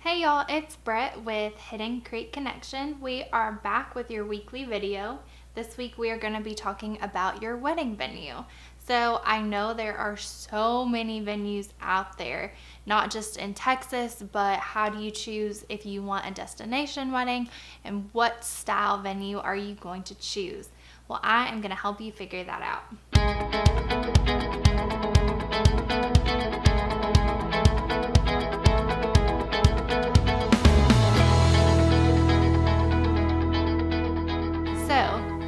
Hey y'all, it's Brett with Hidden Creek Connection. We are back with your weekly video. This week we are going to be talking about your wedding venue. So I know there are so many venues out there, not just in Texas, but how do you choose if you want a destination wedding and what style venue are you going to choose? Well, I am going to help you figure that out.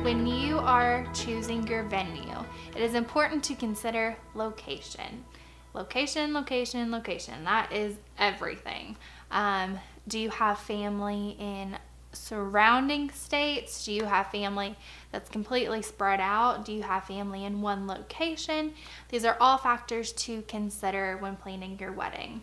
When you are choosing your venue, it is important to consider location. Location. That is everything. Do you have family in surrounding states? Do you have family that's completely spread out? Do you have family in one location? These are all factors to consider when planning your wedding.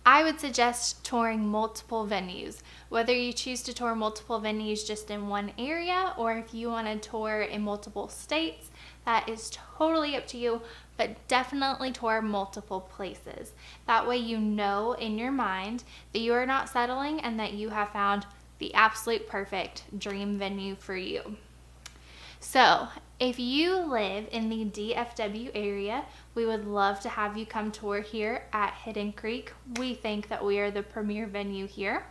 I would suggest touring multiple venues, whether you choose to tour multiple venues just in one area or if you want to tour in multiple states, that is totally up to you, but definitely tour multiple places. That way you know in your mind that you are not settling and that you have found the absolute perfect dream venue for you. So, if you live in the DFW area, we would love to have you come tour here at Hidden Creek. We think that we are the premier venue here.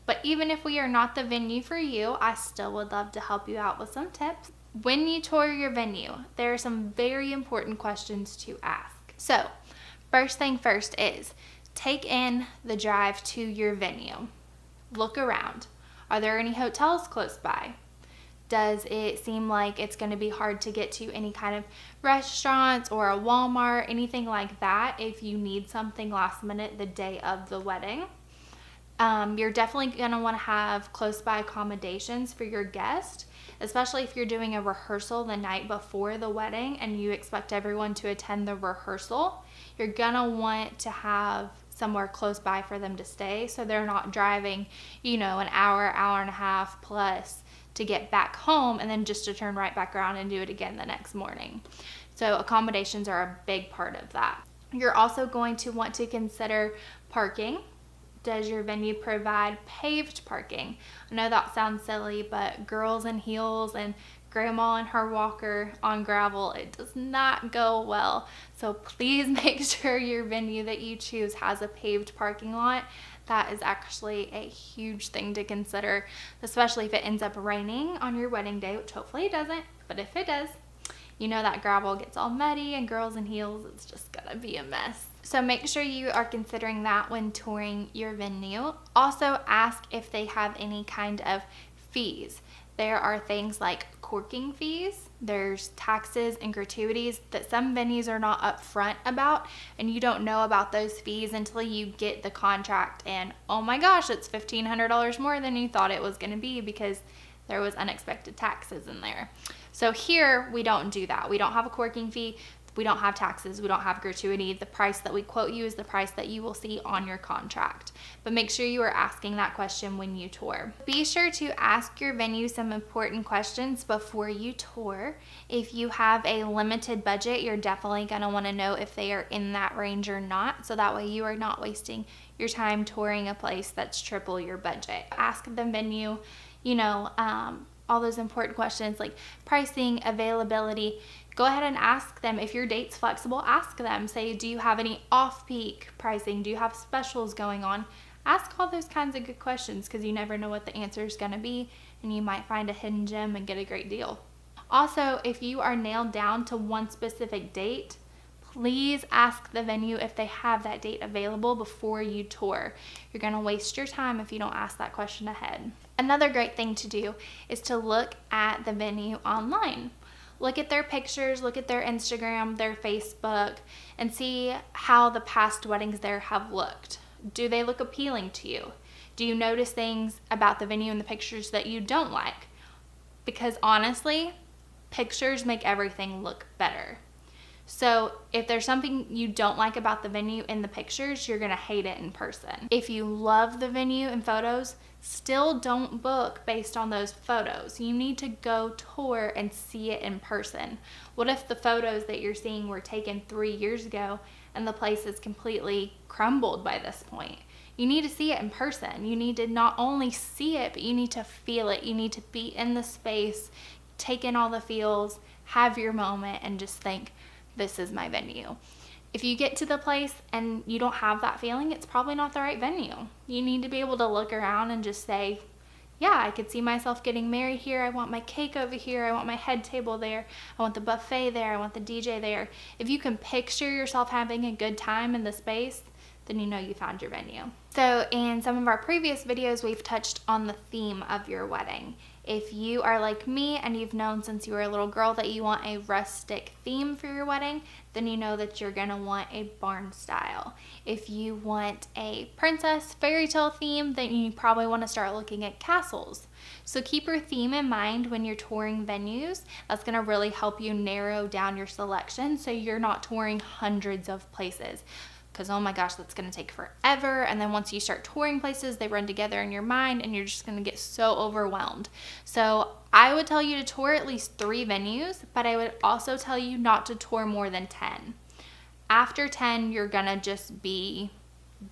But even if we are not the venue for you, I still would love to help you out with some tips. When you tour your venue, there are some very important questions to ask. So, first thing first is take in the drive to your venue. Look around. Are there any hotels close by? Does it seem like it's going to be hard to get to any kind of restaurants or a Walmart, anything like that if you need something last minute the day of the wedding? You're definitely going to want to have close by accommodations for your guest, especially if you're doing a rehearsal the night before the wedding and you expect everyone to attend the rehearsal. You're going to want to have somewhere close by for them to stay so they're not driving, an hour and a half plus to get back home and then just to turn right back around and do it again the next morning. So accommodations are a big part of that. You're also going to want to consider parking. Does your venue provide paved parking? I know that sounds silly, but girls in heels and grandma in her walker on gravel, it does not go well. So please make sure your venue that you choose has a paved parking lot. That is actually a huge thing to consider, especially if it ends up raining on your wedding day, which hopefully it doesn't, but if it does, that gravel gets all muddy and girls in heels, it's just gonna be a mess. So make sure you are considering that when touring your venue. Also ask if they have any kind of fees. There are things like corking fees, there's taxes and gratuities that some venues are not upfront about, and you don't know about those fees until you get the contract and oh my gosh, it's $1,500 more than you thought it was going to be because there was unexpected taxes in there. So here we don't do that. We don't have a corking fee. We don't have taxes, we don't have gratuity. The price that we quote you is the price that you will see on your contract. But make sure you are asking that question when you tour. Be sure to ask your venue some important questions before you tour. If you have a limited budget, you're definitely gonna wanna know if they are in that range or not, so that way you are not wasting your time touring a place that's triple your budget. Ask the venue, all those important questions like pricing, availability. Go ahead and ask them. If your date's flexible, ask them. Say, do you have any off-peak pricing? Do you have specials going on? Ask all those kinds of good questions because you never know what the answer is going to be and you might find a hidden gem and get a great deal. Also, if you are nailed down to one specific date, please ask the venue if they have that date available before you tour. You're going to waste your time if you don't ask that question ahead. Another great thing to do is to look at the venue online. Look at their pictures, look at their Instagram, their Facebook, and see how the past weddings there have looked. Do they look appealing to you? Do you notice things about the venue in the pictures that you don't like? Because honestly, pictures make everything look better. So if there's something you don't like about the venue in the pictures, you're gonna hate it in person. If you love the venue in photos, still don't book based on those photos. You need to go tour and see it in person. What if the photos that you're seeing were taken 3 years ago and the place is completely crumbled by this point? You need to see it in person. You need to not only see it, but you need to feel it. You need to be in the space, take in all the feels, have your moment, and just think, this is my venue. If you get to the place and you don't have that feeling, it's probably not the right venue. You need to be able to look around and just say, yeah, I could see myself getting married here. I want my cake over here. I want my head table there. I want the buffet there. I want the DJ there. If you can picture yourself having a good time in the space, then you know you found your venue. So in some of our previous videos, we've touched on the theme of your wedding. If you are like me and you've known since you were a little girl that you want a rustic theme for your wedding, then you know that you're gonna want a barn style. If you want a princess fairy tale theme, then you probably want to start looking at castles. So keep your theme in mind when you're touring venues. That's gonna really help you narrow down your selection so you're not touring hundreds of places. Because oh my gosh, that's going to take forever. And then once you start touring places, they run together in your mind and you're just going to get so overwhelmed. So I would tell you to tour at least 3 venues, but I would also tell you not to tour more than 10. After 10, you're going to just be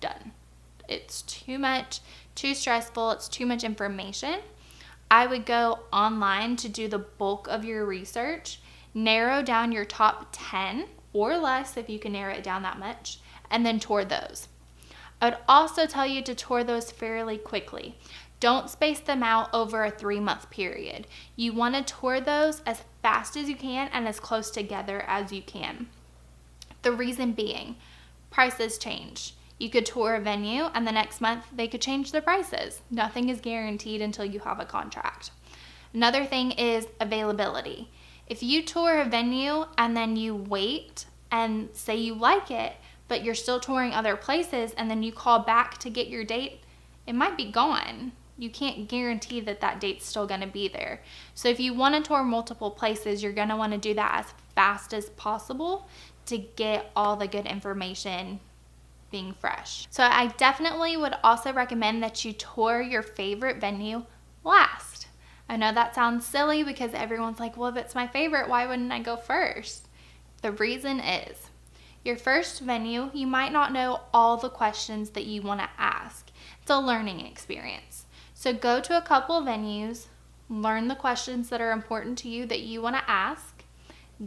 done. It's too much, too stressful. It's too much information. I would go online to do the bulk of your research, narrow down your top 10 or less if you can narrow it down that much, and then tour those. I would also tell you to tour those fairly quickly. Don't space them out over a 3-month period. You want to tour those as fast as you can and as close together as you can. The reason being, prices change. You could tour a venue and the next month they could change the prices. Nothing is guaranteed until you have a contract. Another thing is availability. If you tour a venue and then you wait and say you like it, but you're still touring other places and then you call back to get your date, it might be gone. You can't guarantee that that date's still going to be there. So if you want to tour multiple places, you're going to want to do that as fast as possible to get all the good information being fresh. So I definitely would also recommend that you tour your favorite venue last. I know that sounds silly because everyone's like, well, if it's my favorite, why wouldn't I go first? The reason is, your first venue, you might not know all the questions that you want to ask. It's a learning experience. So go to a couple of venues, learn the questions that are important to you that you want to ask,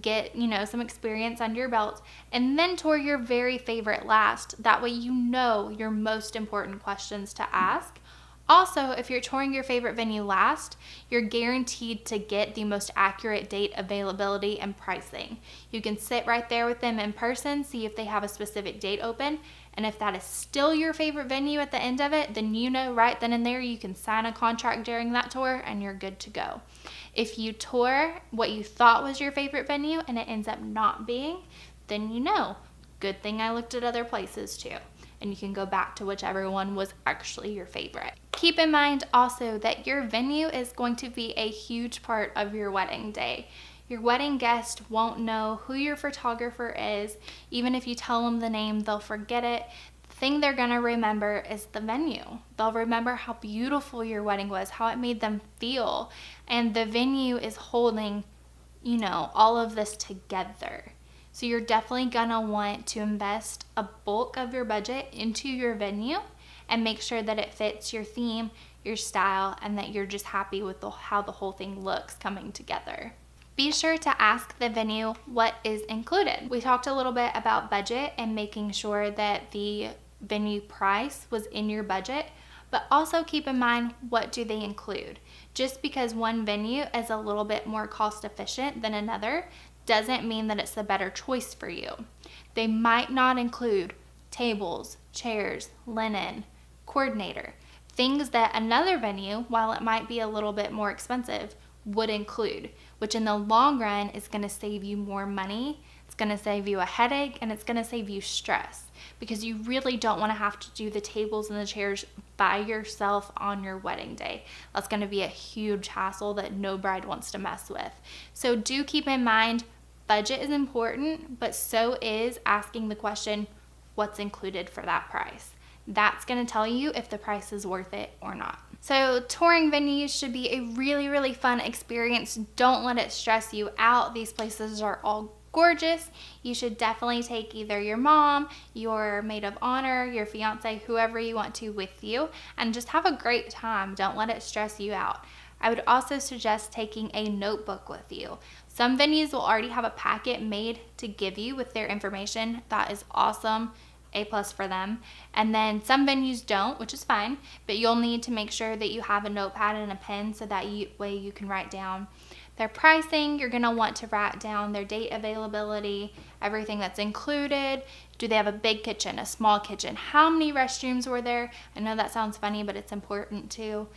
get, some experience under your belt, and then tour your very favorite last. That way you know your most important questions to ask. Also, if you're touring your favorite venue last, you're guaranteed to get the most accurate date availability and pricing. You can sit right there with them in person, see if they have a specific date open, and if that is still your favorite venue at the end of it, then you know right then and there you can sign a contract during that tour and you're good to go. If you tour what you thought was your favorite venue and it ends up not being, then you know, good thing I looked at other places too. And you can go back to whichever one was actually your favorite. Keep in mind also that your venue is going to be a huge part of your wedding day. Your wedding guest won't know who your photographer is. Even if you tell them the name, they'll forget it. The thing they're gonna remember is the venue. They'll remember how beautiful your wedding was, how it made them feel. And the venue is holding, all of this together. So you're definitely gonna want to invest a bulk of your budget into your venue and make sure that it fits your theme, your style, and that you're just happy with how the whole thing looks coming together. Be sure to ask the venue what is included. We talked a little bit about budget and making sure that the venue price was in your budget, but also keep in mind, what do they include? Just because one venue is a little bit more cost efficient than another doesn't mean that it's the better choice for you. They might not include tables, chairs, linen, coordinator, things that another venue, while it might be a little bit more expensive, would include, which in the long run is going to save you more money, it's going to save you a headache, and it's going to save you stress, because you really don't want to have to do the tables and the chairs by yourself on your wedding day. That's going to be a huge hassle that no bride wants to mess with. So do keep in mind, budget is important, but so is asking the question, what's included for that price? That's going to tell you if the price is worth it or not. So touring venues should be a really, really fun experience. Don't let it stress you out. These places are all gorgeous. You should definitely take either your mom, your maid of honor, your fiance, whoever you want to with you, and just have a great time. Don't let it stress you out. I would also suggest taking a notebook with you. Some venues will already have a packet made to give you with their information. That is awesome. A+ for them. And then some venues don't, which is fine, but you'll need to make sure that you have a notepad and a pen so that way you can write down their pricing. You're gonna want to write down their date availability, everything that's included. Do they have a big kitchen, a small kitchen? How many restrooms were there? I know that sounds funny, but it's important too.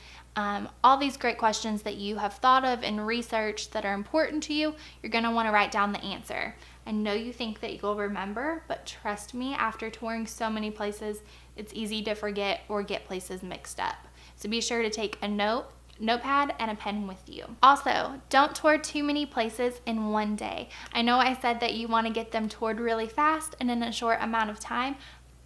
All these great questions that you have thought of and researched that are important to you, you're gonna wanna write down the answer. I know you think that you'll remember, but trust me, after touring so many places, it's easy to forget or get places mixed up. So be sure to take a notepad and a pen with you. Also, don't tour too many places in one day. I know I said that you want to get them toured really fast and in a short amount of time,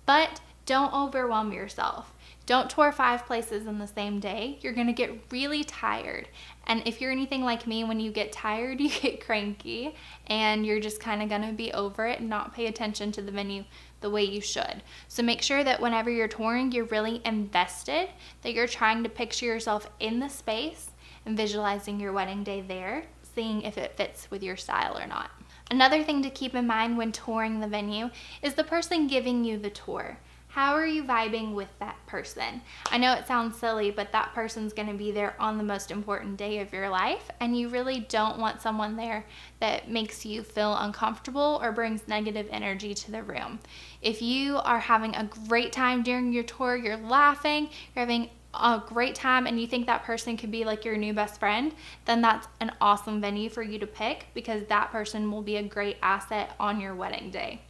but don't overwhelm yourself. Don't tour 5 places in the same day. You're gonna get really tired. And if you're anything like me, when you get tired, you get cranky and you're just kind of gonna be over it and not pay attention to the venue the way you should. So make sure that whenever you're touring, you're really invested, that you're trying to picture yourself in the space and visualizing your wedding day there, seeing if it fits with your style or not. Another thing to keep in mind when touring the venue is the person giving you the tour. How are you vibing with that person? I know it sounds silly, but that person's gonna be there on the most important day of your life, and you really don't want someone there that makes you feel uncomfortable or brings negative energy to the room. If you are having a great time during your tour, you're laughing, you're having a great time, and you think that person could be like your new best friend, then that's an awesome venue for you to pick, because that person will be a great asset on your wedding day.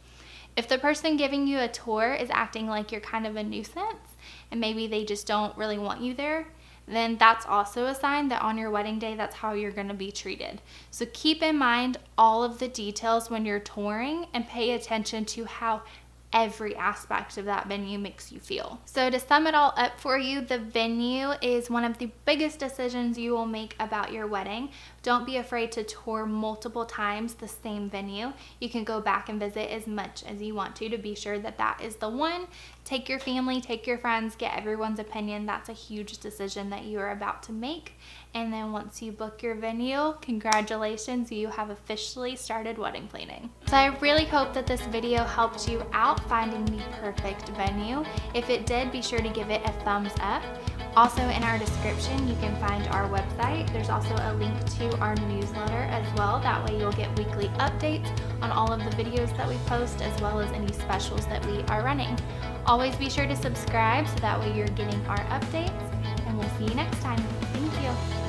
If the person giving you a tour is acting like you're kind of a nuisance and maybe they just don't really want you there, then that's also a sign that on your wedding day, that's how you're going to be treated. So keep in mind all of the details when you're touring and pay attention to how every aspect of that venue makes you feel. So to sum it all up for you, the venue is one of the biggest decisions you will make about your wedding. Don't be afraid to tour multiple times the same venue. You can go back and visit as much as you want to be sure that that is the one. Take your family, take your friends, get everyone's opinion. That's a huge decision that you are about to make. And then once you book your venue, congratulations, you have officially started wedding planning. So I really hope that this video helped you out finding the perfect venue. If it did, be sure to give it a thumbs up. Also in our description, you can find our website. There's also a link to our newsletter as well. That way you'll get weekly updates on all of the videos that we post, as well as any specials that we are running. Always be sure to subscribe so that way you're getting our updates, and we'll see you next time. Thank you.